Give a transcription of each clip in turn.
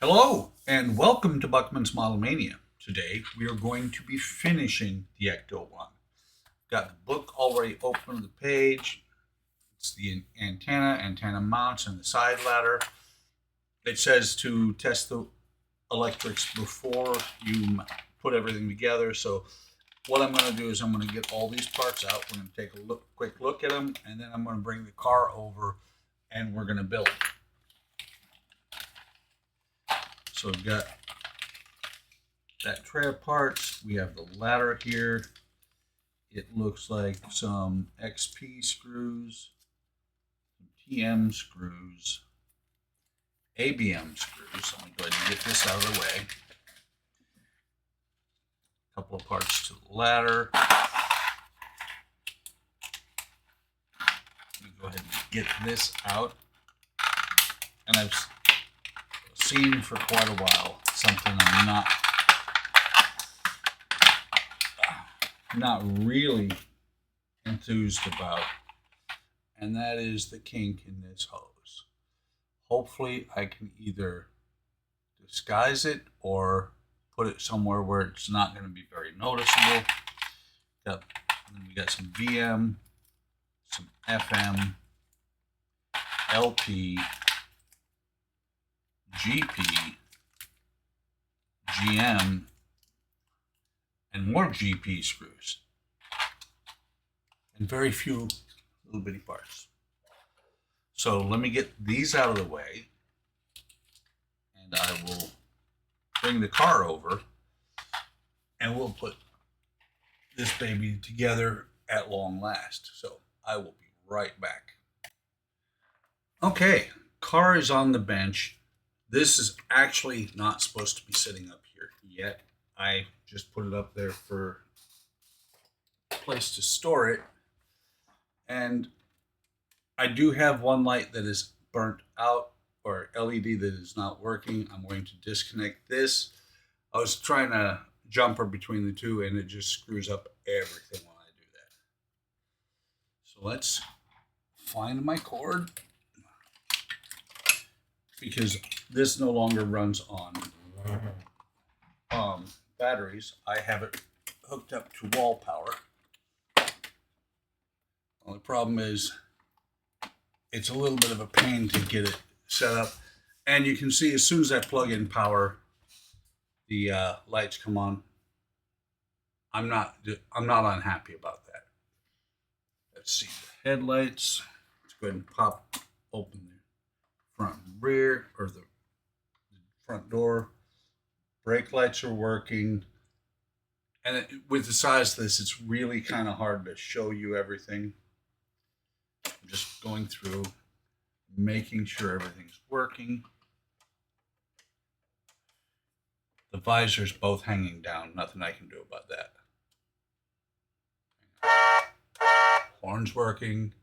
Hello and welcome to Buckman's Model Mania. Today we are going to be finishing the Ecto one. Got the book already open on the page. It's the antenna mounts, and the side ladder. It says to test the electrics before you put everything together. So what I'm going to do is I'm going to get all these parts out. We're going to take a quick look at them, and then I'm going to bring the car over and we're going to build. So we've got that tray of parts. We have the ladder here. It looks like some XP screws, some TM screws, ABM screws. Let me go ahead and get this out of the way. A couple of parts to the ladder. Let me go ahead and get this out. And I've seen for quite a while something I'm not really enthused about, and that is the kink in this hose. Hopefully I can either disguise it or put it somewhere where it's not going to be very noticeable. We got some VM, some FM, LP, GP, GM, and more GP screws, and very few little bitty parts. So let me get these out of the way, and I will bring the car over, and we'll put this baby together at long last. So I will be right back. Okay, car is on the bench. This is actually not supposed to be sitting up here yet. I just put it up there for a place to store it. And I do have one light that is burnt out, or LED that is not working. I'm going to disconnect this. I was trying to jumper between the two, and it just screws up everything when I do that. So let's find my cord, because this no longer runs on batteries. I have it hooked up to wall power. Well, the problem is it's a little bit of a pain to get it set up, and you can see as soon as I plug in power, the lights come on. I'm not unhappy about that. Let's see the headlights. Let's go ahead and pop open the front and rear, or the front door. Brake lights are working. And with the size of this, it's really kind of hard to show you everything. I'm just going through, making sure everything's working. The visor's both hanging down. Nothing I can do about that. Horn's working.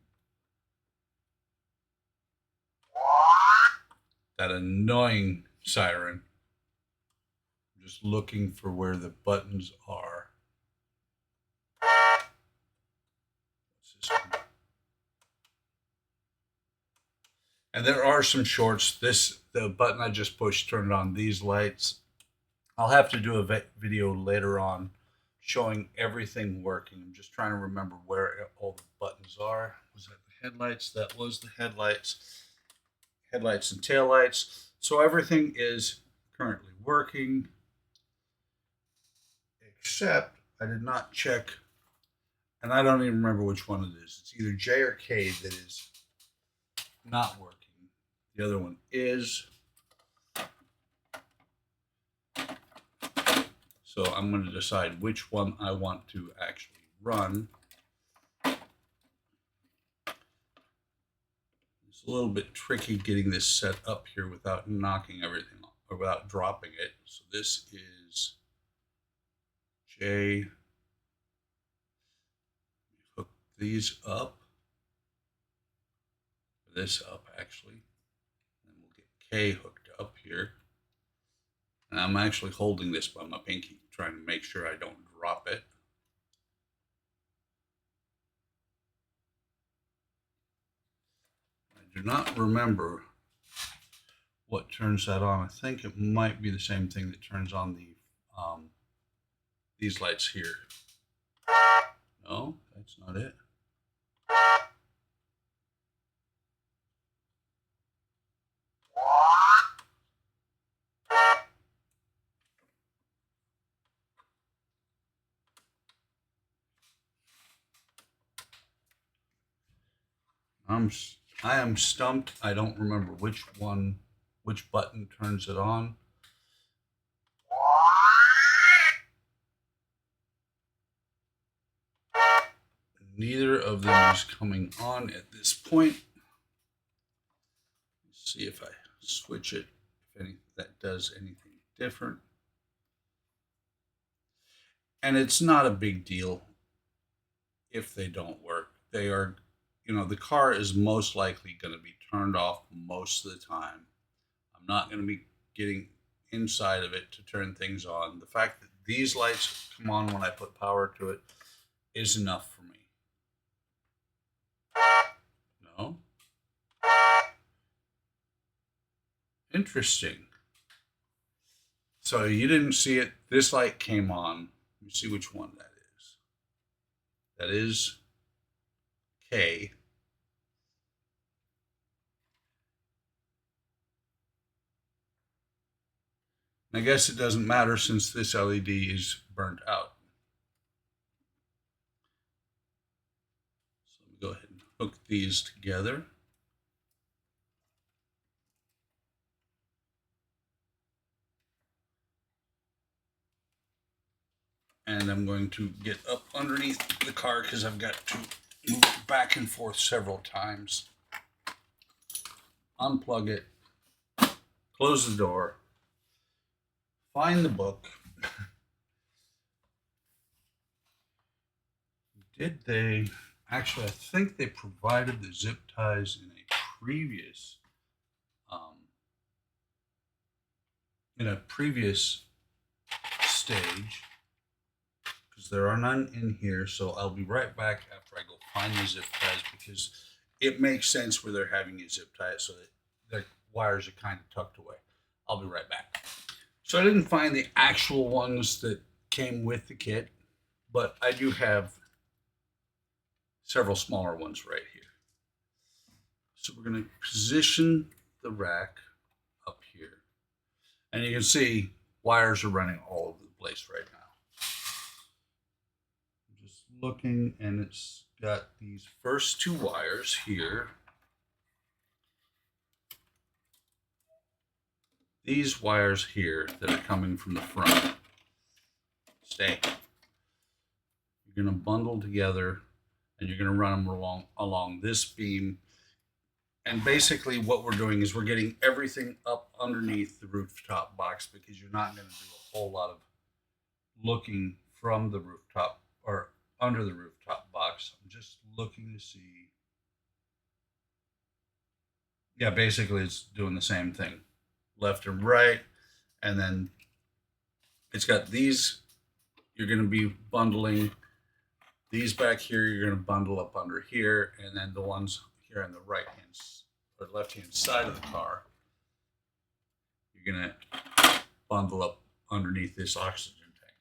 That annoying siren. I'm just looking for where the buttons are. What's this one? And there are some shorts. The button I just pushed turned on these lights. I'll have to do a video later on showing everything working. I'm just trying to remember where all the buttons are. Was that the headlights? That was the headlights. Headlights and taillights. So everything is currently working, except I did not check, and I don't even remember which one it is. It's either J or K that is not working. The other one is. So I'm going to decide which one I want to actually run. It's a little bit tricky getting this set up here without knocking everything off, or without dropping it. So this is J. Hook these up. This up, actually. And we'll get K hooked up here. And I'm actually holding this by my pinky, trying to make sure I don't drop it. I do not remember what turns that on. I think it might be the same thing that turns on the these lights here. No, that's not it. I am stumped. I don't remember which button turns it on. Neither of them is coming on at this point. Let's see if I switch it, if that does anything different. And it's not a big deal if they don't work. They are, the car is most likely going to be turned off most of the time. I'm not going to be getting inside of it to turn things on. The fact that these lights come on when I put power to it is enough for me. No? Interesting. So you didn't see it. This light came on. Let me see which one that is. That is K. And I guess it doesn't matter since this LED is burnt out. So let me go ahead and hook these together. And I'm going to get up underneath the car because I've got to move back and forth several times. Unplug it, close the door, find the book. Did they? Actually, I think they provided the zip ties in a previous stage, because there are none in here. So I'll be right back after I go find the zip ties, because it makes sense where they're having a zip tie so that their wires are kind of tucked away. I'll be right back. So I didn't find the actual ones that came with the kit, but I do have several smaller ones right here. So we're going to position the rack up here. And you can see wires are running all over the place right now. I'm just looking, and it's got these first two wires here. These wires here that are coming from the front. Stay. You're going to bundle together, and you're going to run them along this beam. And basically what we're doing is we're getting everything up underneath the rooftop box, because you're not going to do a whole lot of looking from the rooftop or under the rooftop box. I'm just looking to see. Yeah, basically it's doing the same thing, left and right. And then it's got these, you're going to be bundling these back here, you're going to bundle up under here, and then the ones here on the right hand or left hand side of the car, you're going to bundle up underneath this oxygen tank.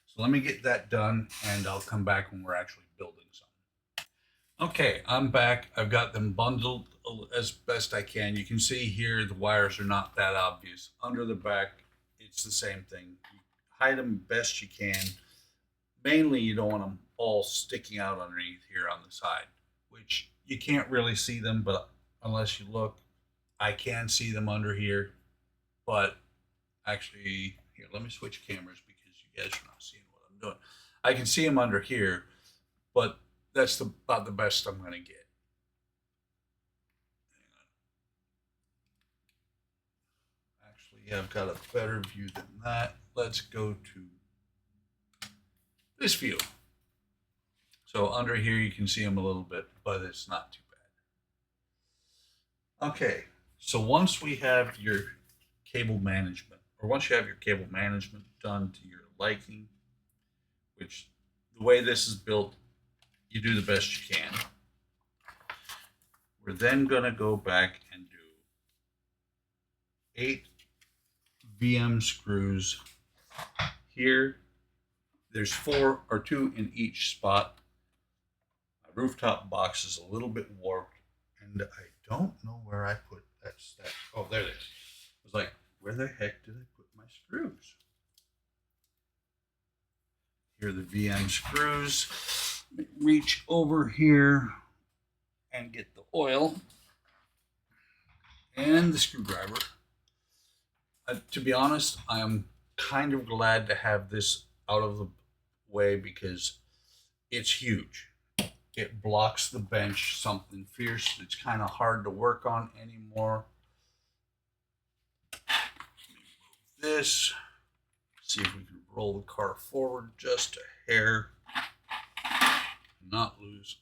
So let me get that done, and I'll come back when we're actually building something. Okay, I'm back. I've got them bundled as best I can. You can see here the wires are not that obvious. Under the back, it's the same thing. You hide them best you can. Mainly, you don't want them all sticking out underneath here on the side, which you can't really see them, but unless you look, I can see them under here. But actually, here, let me switch cameras because you guys are not seeing what I'm doing. I can see them under here, but that's about the best I'm going to get. Actually, yeah, I've got a better view than that. Let's go to this view. So under here, you can see them a little bit, but it's not too bad. Okay, so once we have your cable management, or once you have your cable management done to your liking, which the way this is built, you do the best you can. We're then going to go back and do 8 VM screws here. There's 4 or 2 in each spot. My rooftop box is a little bit warped, and I don't know where I put that stuff. Oh, there it is. I was like, where the heck did I put my screws? Here are the VM screws. Reach over here and get the oil and the screwdriver. To be honest, I am kind of glad to have this out of the way because it's huge. It blocks the bench something fierce. It's kind of hard to work on anymore. This, see if we can roll the car forward just a hair, not lose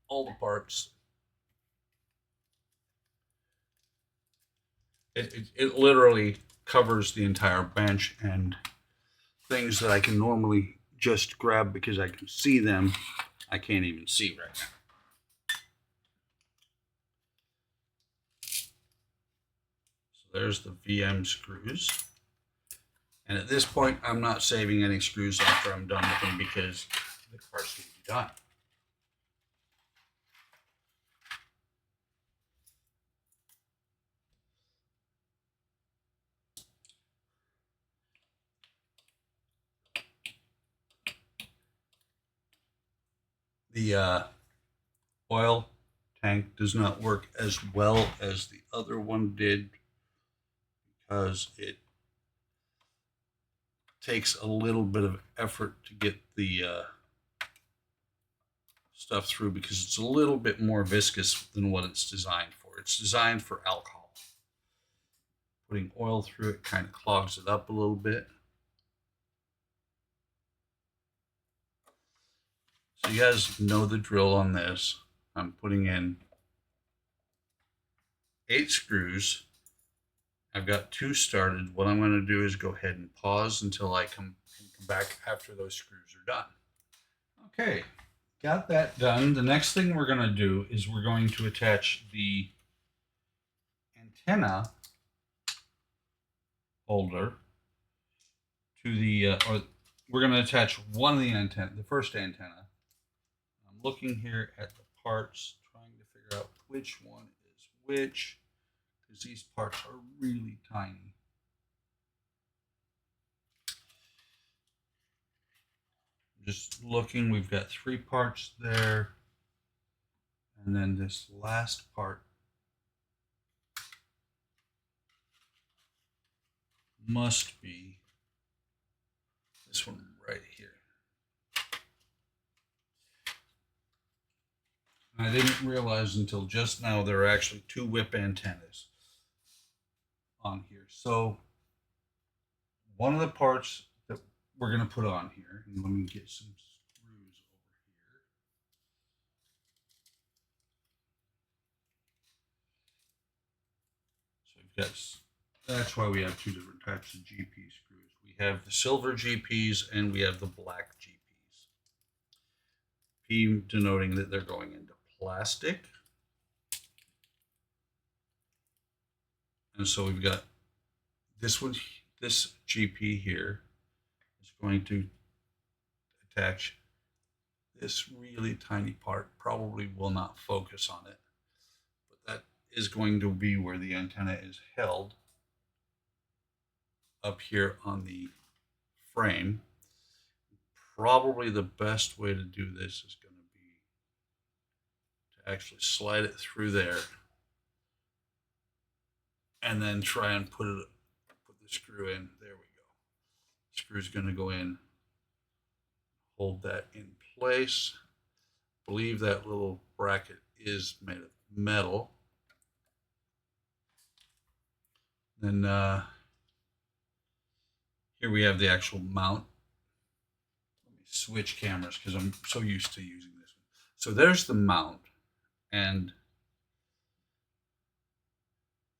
all the parts. It literally covers the entire bench, and things that I can normally just grab because I can see them, I can't even see right now. So there's the VM screws. And at this point, I'm not saving any screws after I'm done with them because the car's going to be done. The oil tank does not work as well as the other one did because it takes a little bit of effort to get the stuff through because it's a little bit more viscous than what it's designed for. It's designed for alcohol. Putting oil through it kind of clogs it up a little bit. So you guys know the drill on this. I'm putting in 8 screws. I've got 2 started. What I'm going to do is go ahead and pause until I come back after those screws are done. Okay, got that done. The next thing we're going to do is we're going to attach the antenna holder to the, or we're going to attach one of the antenna, the first antenna. I'm looking here at the parts, trying to figure out which one is which, because these parts are really tiny. Just looking, we've got 3 parts there, and then this last part must be this one right here. I didn't realize until just now there are actually 2 whip antennas on here. So one of the parts that we're going to put on here, and let me get some screws over here. So we've got, that's why we have 2 different types of GP screws. We have the silver GPs and we have the black GPs. P denoting that they're going into plastic. And so we've got this one, this GP here is going to attach this really tiny part. Probably will not focus on it, but that is going to be where the antenna is held up here on the frame. Probably the best way to do this is going to be to actually slide it through there and then try and put the screw in. There we go. The screw's going to go in, hold that in place. I believe that little bracket is made of metal. Then here we have the actual mount. Let me switch cameras because I'm so used to using this one. So there's the mount, and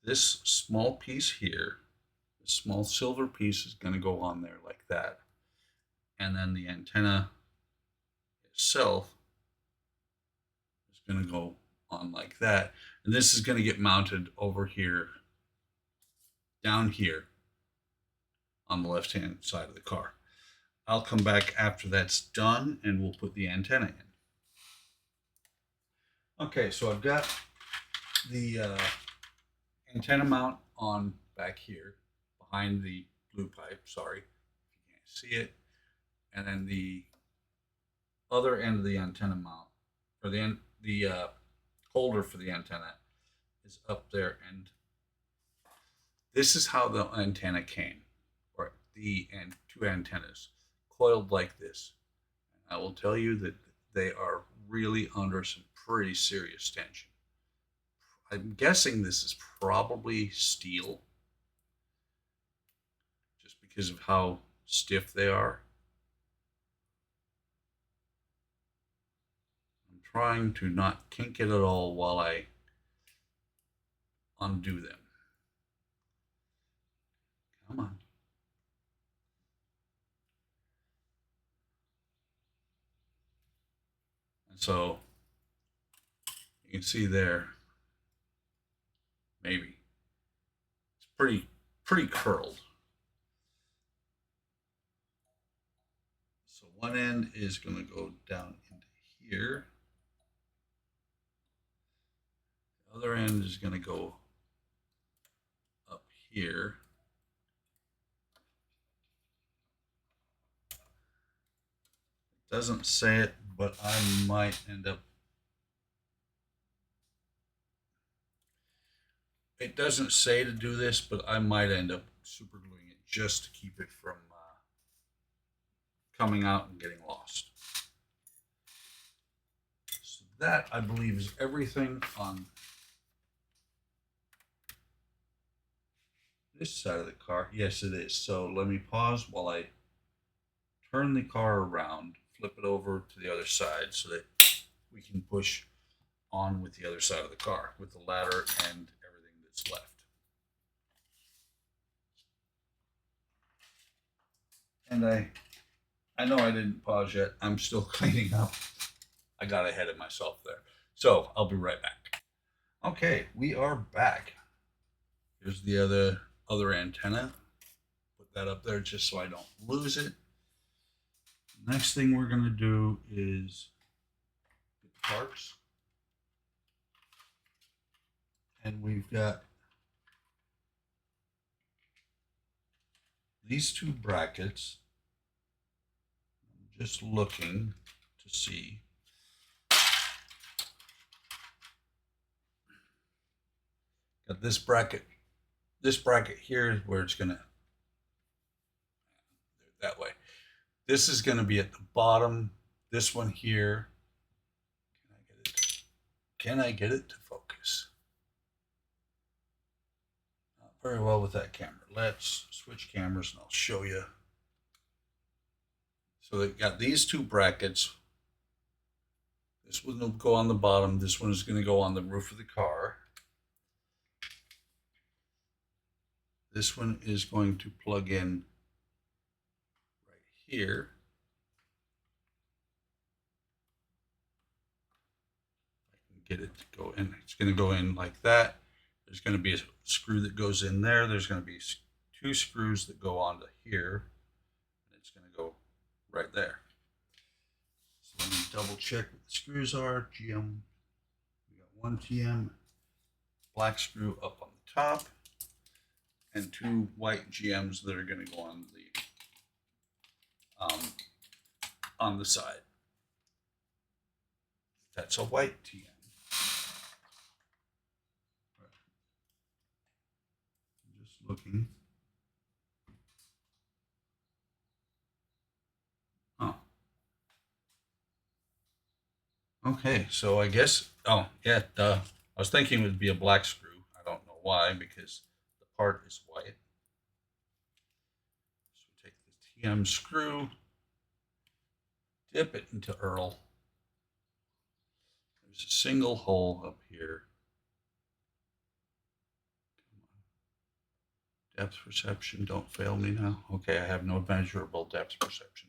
this small piece here, this small silver piece is going to go on there like that. And then the antenna itself is going to go on like that. And this is going to get mounted over here down here on the left-hand side of the car. I'll come back after that's done and we'll put the antenna in. Okay, so I've got the antenna mount on back here behind the blue pipe. Sorry if you can't see it. And then the other end of the antenna mount, or the holder for the antenna, is up there. And this is how the antenna came, or the two antennas coiled like this. I will tell you that they are really under some pretty serious tension. I'm guessing this is probably steel, just because of how stiff they are. I'm trying to not kink it at all while I undo them. Come on. And so you can see there, maybe it's pretty curled. So one end is going to go down into here. The other end is going to go up here. It doesn't say it, but I might end up. It doesn't say to do this, but I might end up super gluing it just to keep it from coming out and getting lost. So that, I believe, is everything on this side of the car. Yes, it is. So let me pause while I turn the car around, flip it over to the other side so that we can push on with the other side of the car with the ladder and everything that's left. And I know I didn't pause yet. I'm still cleaning up. I got ahead of myself there. So I'll be right back. Okay, we are back. Here's the other antenna. Put that up there just so I don't lose it. Next thing we're going to do is get the parts. And we've got these two brackets. I'm just looking to see. Got this bracket. This bracket here is where it's going to, that way. This is going to be at the bottom. This one here. Can I get it to focus? Not very well with that camera. Let's switch cameras and I'll show you. So they've got these two brackets. This one will go on the bottom. This one is going to go on the roof of the car. This one is going to plug in right here. Get it to go in. It's going to go in like that. There's going to be a screw that goes in there. There's going to be two screws that go onto here. And it's going to go right there. So let me double check what the screws are. GM. We got one GM black screw up on the top and two white GMs that are going to go on the side. That's a white TM. Just looking. Oh. Okay, so I guess, oh, yeah, I was thinking it would be a black screw. I don't know why, because the part is white. So take the TM screw, dip it into Earl. There's a single hole up here. Depth perception, don't fail me now. Okay, I have no measurable depth perception.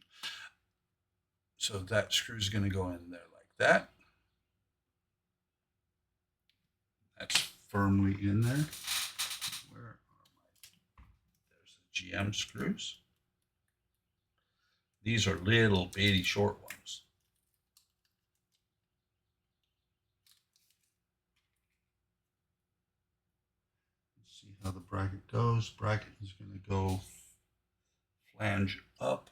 So that screw is going to go in there like that. That's firmly in there. Where are GM screws. These are little bitty short ones. Let's see how the bracket goes. Bracket is going to go flange up.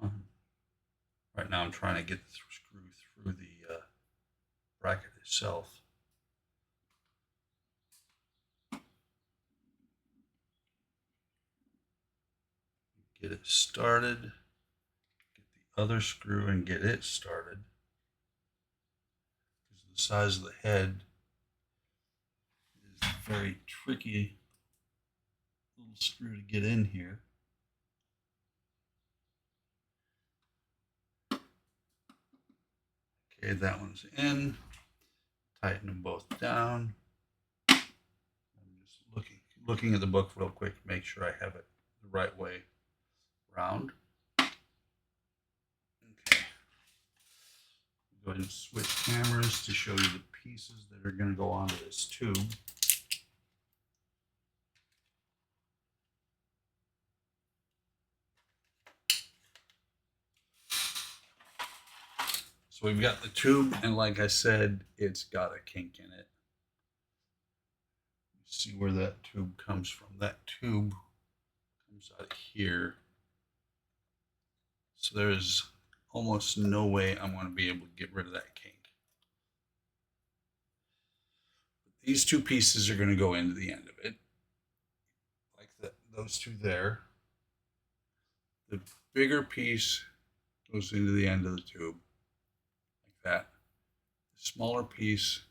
Come on. Right now I'm trying to get the screw through the bracket itself. Get it started. Get the other screw and get it started. Because the size of the head is very tricky little screw to get in here. Okay, that one's in. Tighten them both down. I'm just looking at the book real quick, make sure I have it the right way round. Okay. Go ahead and switch cameras to show you the pieces that are going to go onto this tube. So we've got the tube, and like I said, it's got a kink in it. See where that tube comes from. That tube comes out of here. So there's almost no way I'm going to be able to get rid of that kink. These two pieces are going to go into the end of it, like that. Those two there. The bigger piece goes into the end of the tube, like that. The smaller piece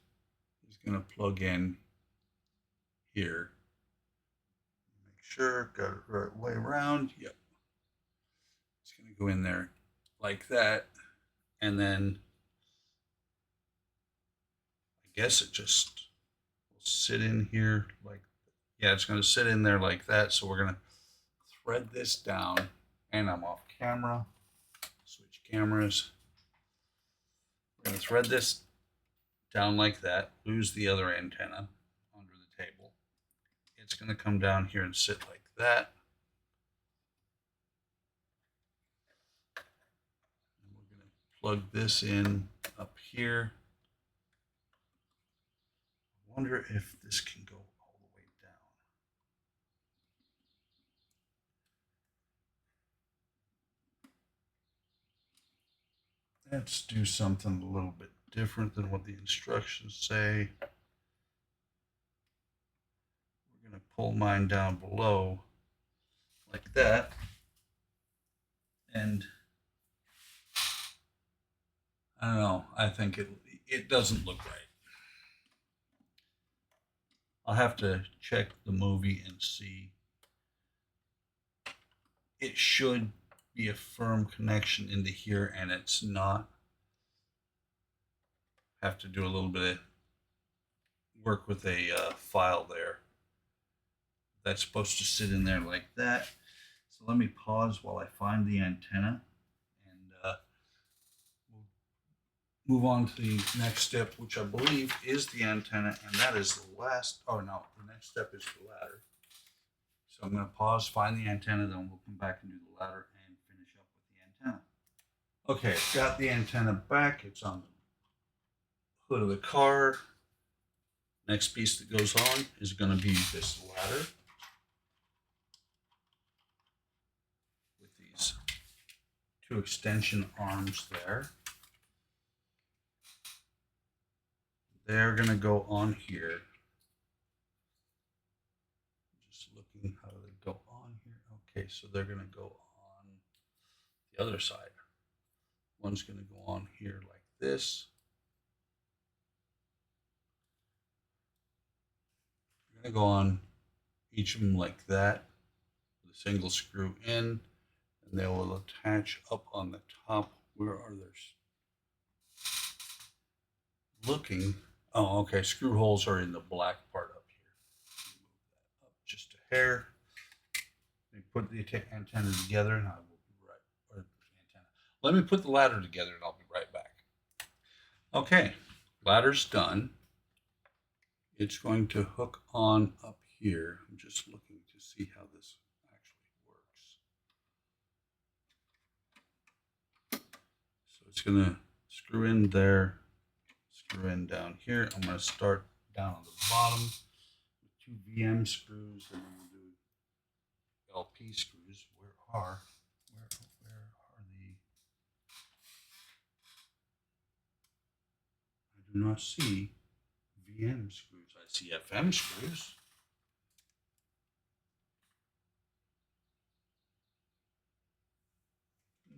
is going to plug in here. Make sure got it the right way around. Yep. It's going to go in there like that, and then I guess it just will sit in here like, yeah, it's going to sit in there like that. So we're going to thread this down, and I'm off camera. Switch cameras. We're going to thread this down like that, lose the other antenna under the table. It's going to come down here and sit like that. And we're going to plug this in up here. I wonder if this can go all the way down. Let's do something a little bit different than what the instructions say. We're going to pull mine down below like that. And I don't know, I think it doesn't look right. I'll have to check the movie and see. It should be a firm connection into here, and it's not. Have to do a little bit of work with a file there. That's supposed to sit in there like that. So let me pause while I find the antenna, and we'll move on to the next step, which I believe is the antenna, and that is the last. Oh no, the next step is the ladder. So I'm going to pause, find the antenna, then we'll come back and do the ladder and finish up with the antenna. Okay, got the antenna back. It's on the hood of the car. Next piece that goes on is going to be this ladder with these two extension arms there. They're going to go on here. Just looking, how do they go on here? Okay, so they're going to go on the other side. One's going to go on here like this. We're going to go on each of them like that, with a single screw in, and they will attach up on the top. Where are theirs? Looking. Oh, okay. Screw holes are in the black part up here. Move that up just a hair. Let me put the antenna together, and I will be right. Or antenna. Let me put the ladder together, and I'll be right back. Okay, ladder's done. It's going to hook on up here. I'm just looking to see how this actually works. So it's going to screw in there, screw in down here. I'm going to start down on the bottom with 2 VM screws, and then we'll do LP screws. Where are the I do not see VM screws. I see FM screws.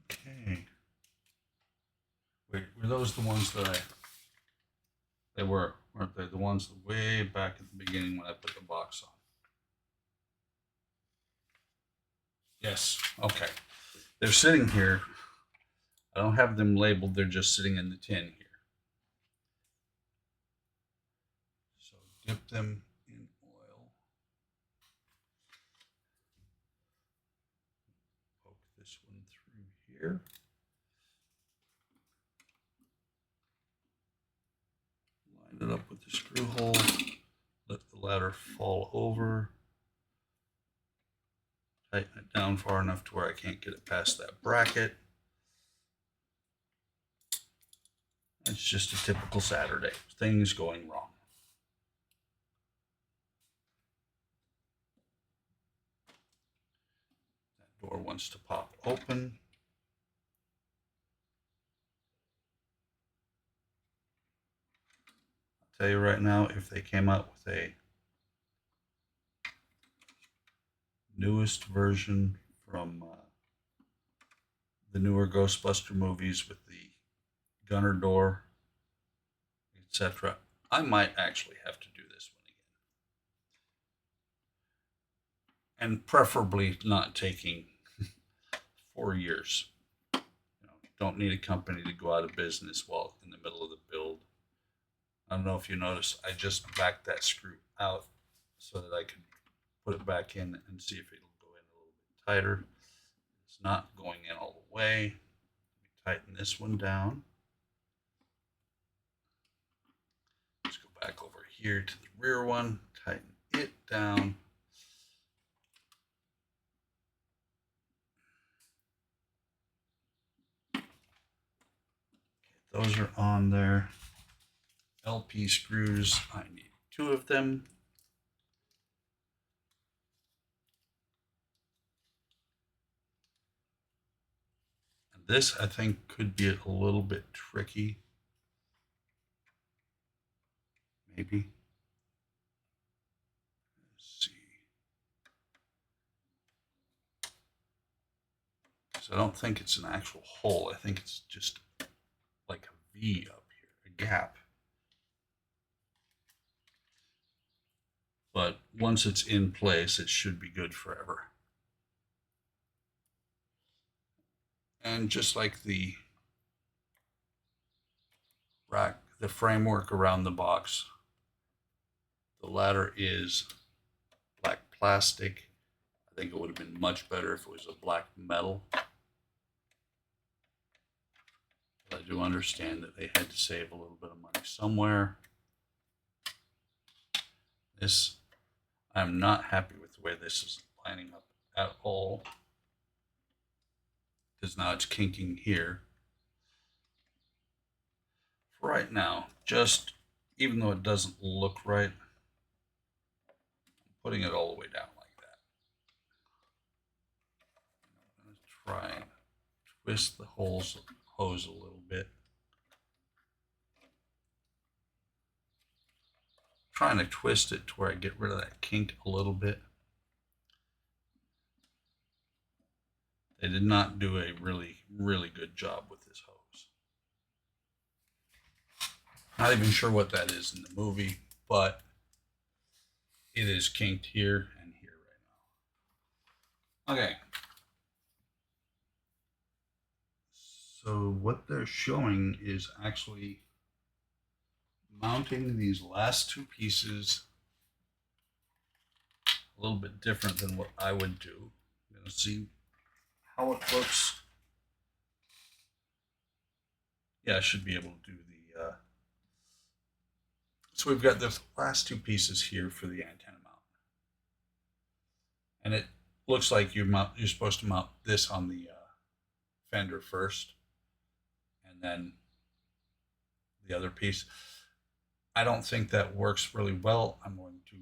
Okay. Wait, were those the ones that they were, weren't they? The ones way back at the beginning when I put the box on. Yes, okay. They're sitting here. I don't have them labeled. They're just sitting in the tin here. So dip them in oil. Poke this one through here. Line it up with the screw hole. Let the ladder fall over. Tighten it down far enough to where I can't get it past that bracket. It's just a typical Saturday. Things going wrong. That door wants to pop open. I'll tell you right now, if they came out with a newest version from the newer Ghostbuster movies with the gunner door, etc., I might actually have to do this one again. And preferably not taking 4 years. Don't need a company to go out of business while in the middle of the build. I don't know if you notice, I just backed that screw out so that I could put it back in and see if it'll go in a little bit tighter. It's not going in all the way. Tighten this one down. Let's go back over here to the rear one, tighten it down. Okay, those are on there. LP screws, I need 2 of them. And this, I think, could be a little bit tricky. Maybe. Let's see. Because I don't think it's an actual hole. I think it's just like a V up here, a gap. But once it's in place, it should be good forever. And just like the rack, the framework around the box, the ladder is black plastic. I think it would have been much better if it was a black metal. But I do understand that they had to save a little bit of money somewhere. This, I'm not happy with the way this is lining up at all, because now it's kinking here. For right now, just even though it doesn't look right, I'm putting it all the way down like that. I'm going to try and twist the hose a little bit. Trying to twist it to where I get rid of that kink a little bit. They did not do a really, really good job with this hose. Not even sure what that is in the movie, but it is kinked here and here right now. Okay. So what they're showing is actually mounting these last 2 pieces a little bit different than what I would do. I'm Let's see how it looks. Yeah, I should be able to do the. So we've got the last two pieces here for the antenna mount, and it looks like you're supposed to mount this on the fender first, and then the other piece. I don't think that works really well. I'm going to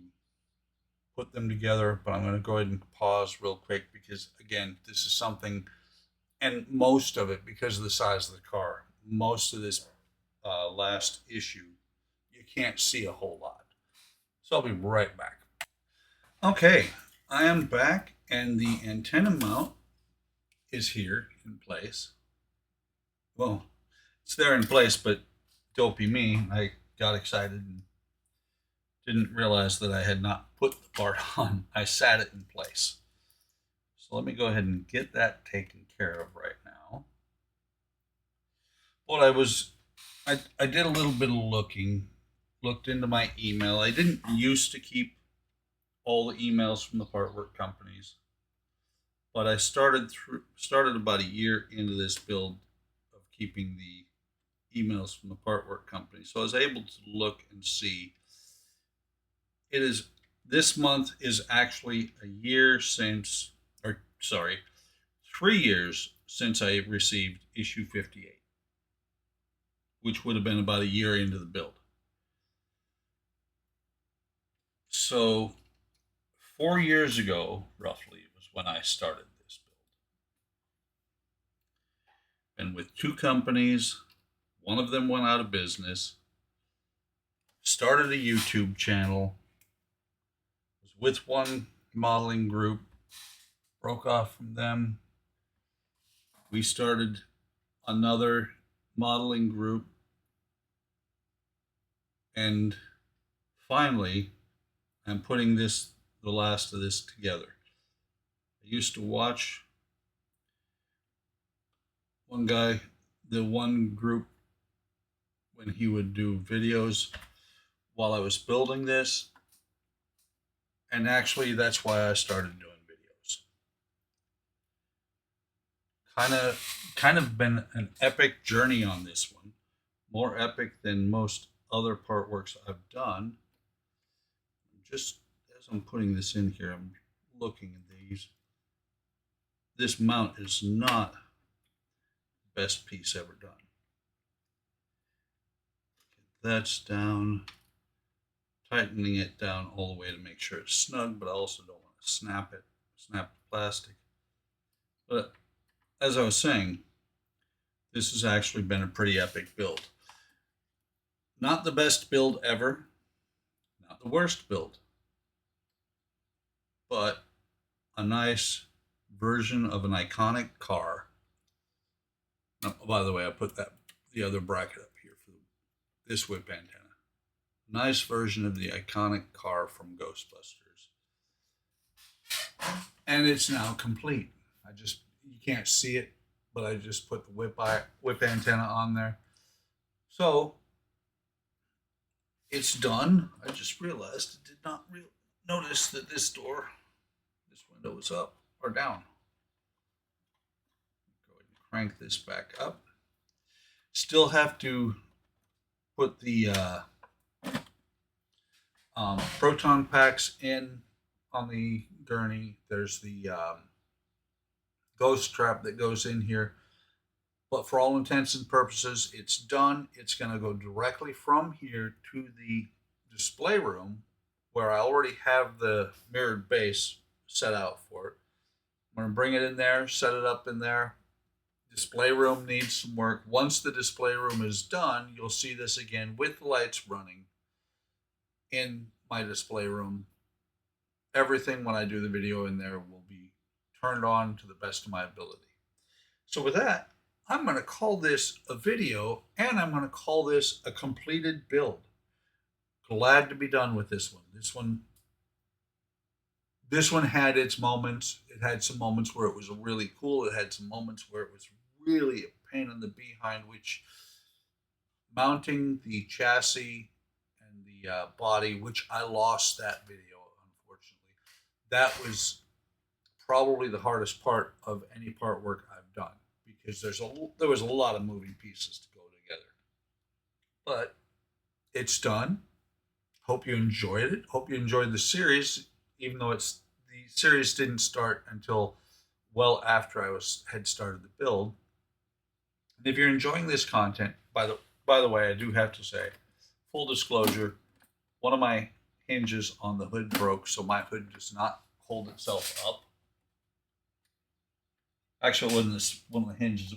put them together, but I'm going to go ahead and pause real quick because, again, this is something, and most of it, because of the size of the car, most of this last issue, you can't see a whole lot. So I'll be right back. Okay, I am back, and the antenna mount is here in place. Well, it's there in place, but dopey me, I got excited and didn't realize that I had not put the part on. I sat it in place. So let me go ahead and get that taken care of right now. What I did a little bit of looked into my email. I didn't used to keep all the emails from the part work companies, but I started about a year into this build of keeping the emails from the part work company. So I was able to look and see. It is this month is actually a year since, or sorry, 3 years since I received issue 58, which would have been about a year into the build. So 4 years ago, roughly, was when I started this build. And with two companies, one of them went out of business, started a YouTube channel, was with one modeling group, broke off from them. We started another modeling group, and finally, I'm putting the last of this together. I used to watch one guy, the one group, when he would do videos while I was building this, and actually that's why I started doing videos. Kind of been an epic journey on this one, more epic than most other part works I've done. Just as I'm putting this in here, I'm looking at these. This mount is not the best piece ever done. That's down, tightening it down all the way to make sure it's snug, but I also don't want to snap the plastic. But as I was saying, this has actually been a pretty epic build. Not the best build ever, not the worst build, but a nice version of an iconic car. Oh, by the way, I put the other bracket up here for this whip antenna. Nice version of the iconic car from Ghostbusters. And it's now complete. You can't see it, but I just put the whip antenna on there. So it's done. I just realized I did not notice that this window was up or down. Go ahead and crank this back up. Still have to put the proton packs in on the gurney. There's the ghost trap that goes in here. But for all intents and purposes, it's done. It's going to go directly from here to the display room where I already have the mirrored base set out for it. I'm going to bring it in there, set it up in there. Display room needs some work. Once the display room is done, you'll see this again with the lights running in my display room. Everything when I do the video in there will be turned on to the best of my ability. So with that, I'm going to call this a video, and I'm going to call this a completed build. Glad to be done with this one. This one had its moments. It had some moments where it was really cool. It had some moments where it was really a pain in the behind, which mounting the chassis and the body, which I lost that video, unfortunately. That was probably the hardest part of any part work I've done because there was a lot of moving pieces to go together. But it's done. Hope you enjoyed it. Hope you enjoyed the series, even though the series didn't start until well after I had started the build. And if you're enjoying this content, by the way, I do have to say, full disclosure, one of my hinges on the hood broke, so my hood does not hold itself up. Actually, it wasn't one of the hinges.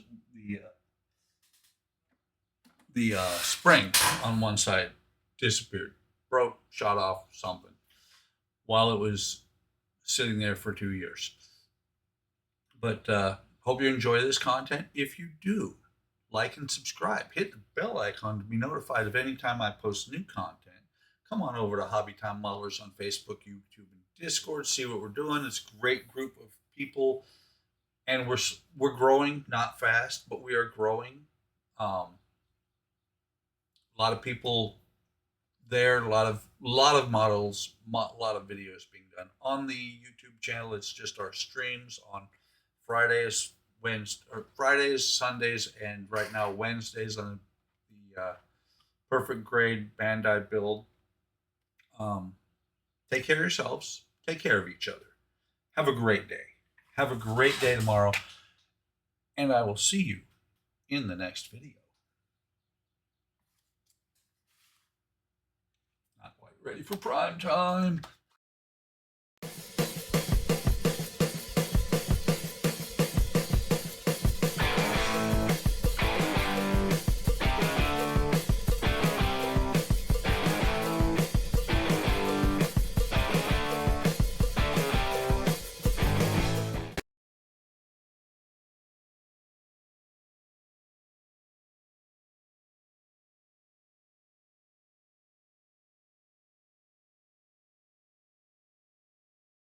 The spring on one side disappeared, broke, shot off, something, while it was sitting there for 2 years. But hope you enjoy this content. If you do, like and subscribe. Hit the bell icon to be notified of any time I post new content. Come on over to Hobby Time Modelers on Facebook, YouTube, and Discord. See what we're doing. It's a great group of people, and we're growing, not fast, but we are growing. A lot of people there, a lot of models, a lot of videos being done on the YouTube channel. It's just our streams on Fridays, Fridays, Sundays, and right now Wednesdays on the Perfect Grade Bandai build. Take care of yourselves. Take care of each other. Have a great day. Have a great day tomorrow, and I will see you in the next video. Not quite ready for prime time.